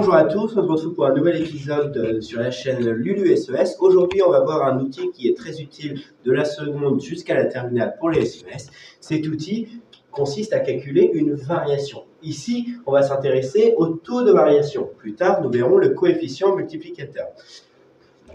Bonjour à tous, on se retrouve pour un nouvel épisode sur la chaîne Lulu SES. Aujourd'hui, on va voir un outil qui est très utile de la seconde jusqu'à la terminale pour les SES. Cet outil consiste à calculer une variation. Ici, on va s'intéresser au taux de variation. Plus tard, nous verrons le coefficient multiplicateur.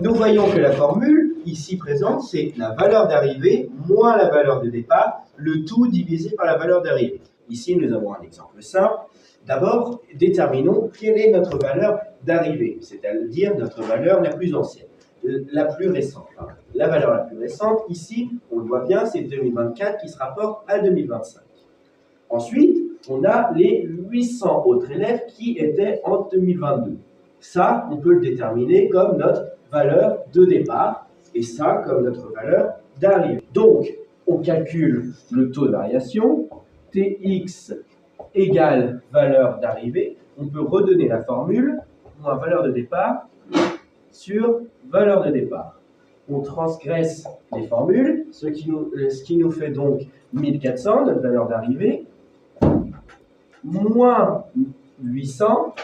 Nous voyons que la formule ici présente, c'est la valeur d'arrivée moins la valeur de départ, le tout divisé par la valeur d'arrivée. Ici, nous avons un exemple simple. D'abord, déterminons quelle est notre valeur d'arrivée, c'est-à-dire notre valeur la plus ancienne, la plus récente. La valeur la plus récente, ici, on le voit bien, c'est 2024 qui se rapporte à 2025. Ensuite, on a les 800 autres élèves qui étaient en 2022. Ça, on peut le déterminer comme notre valeur de départ et ça comme notre valeur d'arrivée. Donc, on calcule le taux de variation, Tx égale valeur d'arrivée. On peut redonner la formule, moins valeur de départ sur valeur de départ. On transgresse les formules, ce qui nous fait donc 1400, notre valeur d'arrivée, moins 800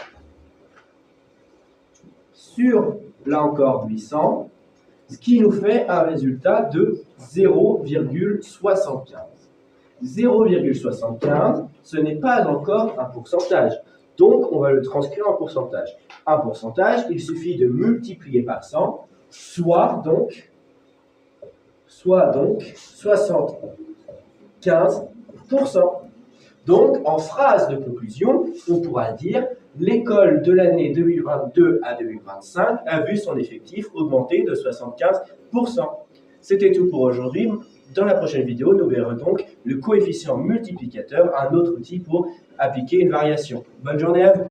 sur, là encore, 800, ce qui nous fait un résultat de 0,75. 0,75, ce n'est pas encore un pourcentage. Donc, on va le transcrire en pourcentage. Un pourcentage, il suffit de multiplier par 100, soit donc 75%. Donc, en phrase de conclusion, on pourra dire l'école de l'année 2022 à 2025 a vu son effectif augmenter de 75%. C'était tout pour aujourd'hui. Dans la prochaine vidéo, nous verrons donc le coefficient multiplicateur, un autre outil pour appliquer une variation. Bonne journée à vous!